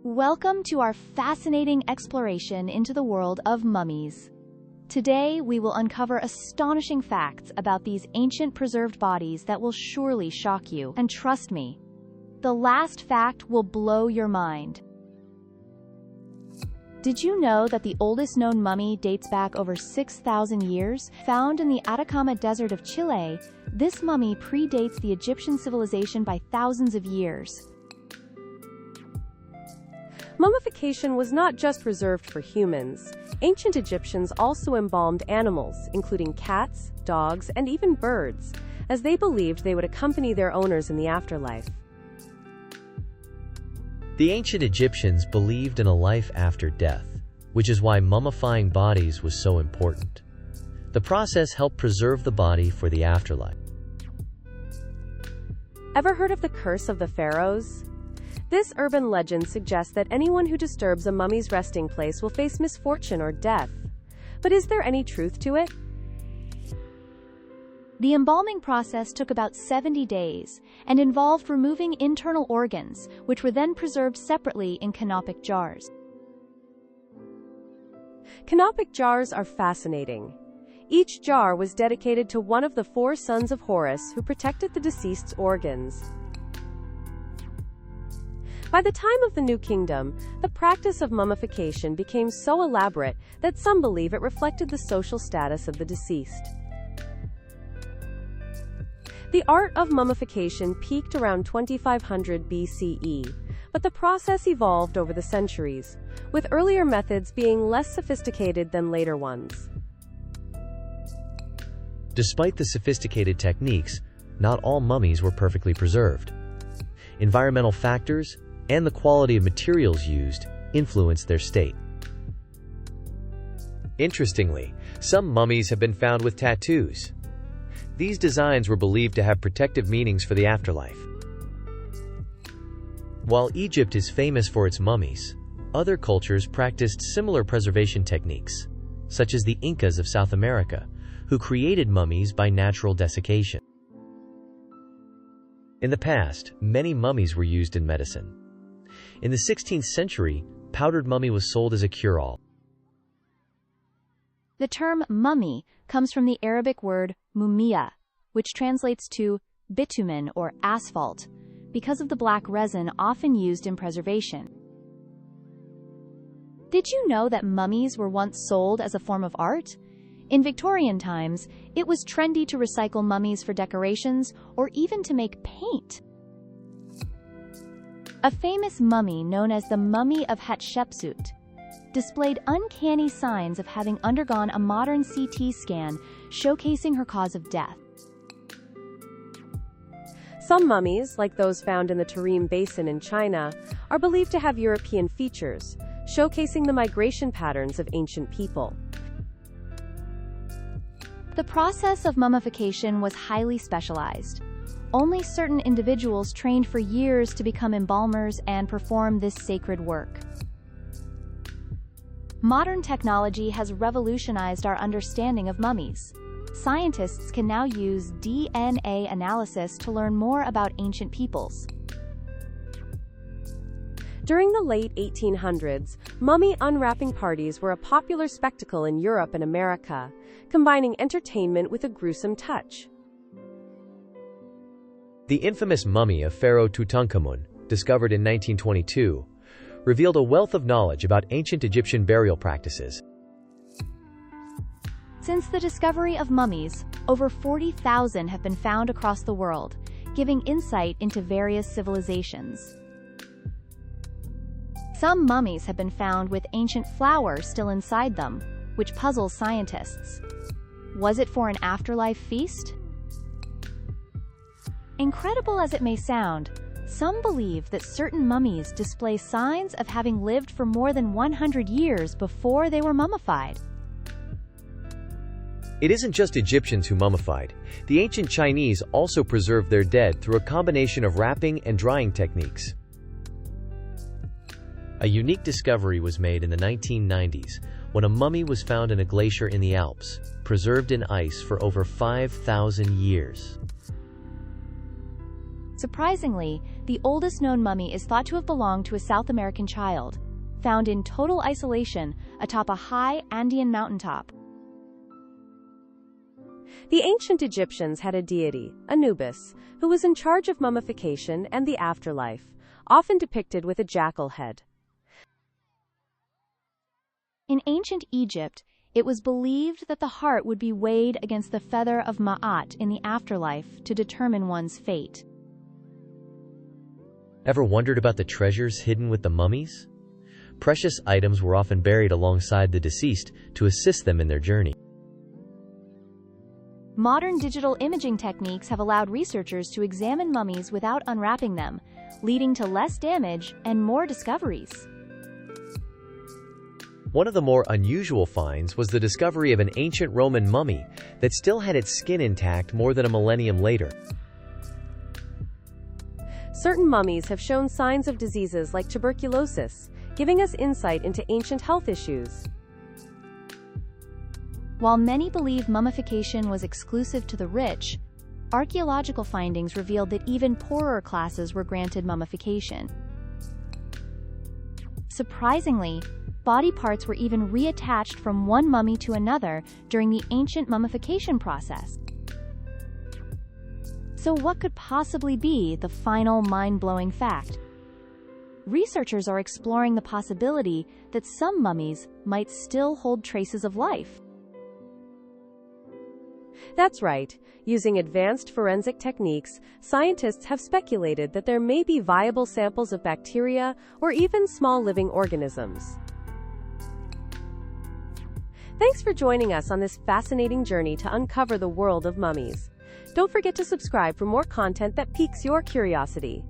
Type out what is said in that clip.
Welcome to our fascinating exploration into the world of mummies. Today, we will uncover astonishing facts about these ancient preserved bodies that will surely shock you. And trust me, the last fact will blow your mind. Did you know that the oldest known mummy dates back over 6,000 years? Found in the Atacama Desert of Chile, this mummy predates the Egyptian civilization by thousands of years. Mummification was not just reserved for humans. Ancient Egyptians also embalmed animals, including cats, dogs, and even birds, as they believed they would accompany their owners in the afterlife. The ancient Egyptians believed in a life after death, which is why mummifying bodies was so important. The process helped preserve the body for the afterlife. Ever heard of the curse of the pharaohs? This urban legend suggests that anyone who disturbs a mummy's resting place will face misfortune or death. But is there any truth to it? The embalming process took about 70 days and involved removing internal organs, which were then preserved separately in canopic jars. Canopic jars are fascinating. Each jar was dedicated to one of the four sons of Horus who protected the deceased's organs. By the time of the New Kingdom, the practice of mummification became so elaborate that some believe it reflected the social status of the deceased. The art of mummification peaked around 2500 BCE, but the process evolved over the centuries, with earlier methods being less sophisticated than later ones. Despite the sophisticated techniques, not all mummies were perfectly preserved. Environmental factors and the quality of materials used influenced their state. Interestingly, some mummies have been found with tattoos. These designs were believed to have protective meanings for the afterlife. While Egypt is famous for its mummies, other cultures practiced similar preservation techniques, such as the Incas of South America, who created mummies by natural desiccation. In the past, many mummies were used in medicine. In the 16th century, powdered mummy was sold as a cure-all. The term mummy comes from the Arabic word mumia, which translates to bitumen or asphalt, because of the black resin often used in preservation. Did you know that mummies were once sold as a form of art? In Victorian times, it was trendy to recycle mummies for decorations or even to make paint. A famous mummy known as the Mummy of Hatshepsut displayed uncanny signs of having undergone a modern CT scan showcasing her cause of death. Some mummies, like those found in the Tarim Basin in China, are believed to have European features, showcasing the migration patterns of ancient people. The process of mummification was highly specialized. Only certain individuals trained for years to become embalmers and perform this sacred work. Modern technology has revolutionized our understanding of mummies. Scientists can now use DNA analysis to learn more about ancient peoples. During the late 1800s, mummy unwrapping parties were a popular spectacle in Europe and America, combining entertainment with a gruesome touch. The infamous mummy of Pharaoh Tutankhamun, discovered in 1922, revealed a wealth of knowledge about ancient Egyptian burial practices. Since the discovery of mummies, over 40,000 have been found across the world, giving insight into various civilizations. Some mummies have been found with ancient flowers still inside them, which puzzles scientists. Was it for an afterlife feast? Incredible as it may sound, some believe that certain mummies display signs of having lived for more than 100 years before they were mummified. It isn't just Egyptians who mummified. The ancient Chinese also preserved their dead through a combination of wrapping and drying techniques. A unique discovery was made in the 1990s when a mummy was found in a glacier in the Alps, preserved in ice for over 5,000 years. Surprisingly, The oldest known mummy is thought to have belonged to a South American child, found in total isolation atop a high Andean mountaintop. The ancient Egyptians had a deity, Anubis, who was in charge of mummification and the afterlife, often depicted with a jackal head. In ancient Egypt, it was believed that the heart would be weighed against the feather of Ma'at in the afterlife to determine one's fate. Ever wondered about the treasures hidden with the mummies? Precious items were often buried alongside the deceased to assist them in their journey. Modern digital imaging techniques have allowed researchers to examine mummies without unwrapping them, leading to less damage and more discoveries. One of the more unusual finds was the discovery of an ancient Roman mummy that still had its skin intact more than a millennium later. Certain mummies have shown signs of diseases like tuberculosis, giving us insight into ancient health issues. While many believe mummification was exclusive to the rich, archaeological findings revealed that even poorer classes were granted mummification. Surprisingly, body parts were even reattached from one mummy to another during the ancient mummification process. So what could possibly be the final mind-blowing fact? Researchers are exploring the possibility that some mummies might still hold traces of life. That's right. Using advanced forensic techniques, scientists have speculated that there may be viable samples of bacteria or even small living organisms. Thanks for joining us on this fascinating journey to uncover the world of mummies. Don't forget to subscribe for more content that piques your curiosity.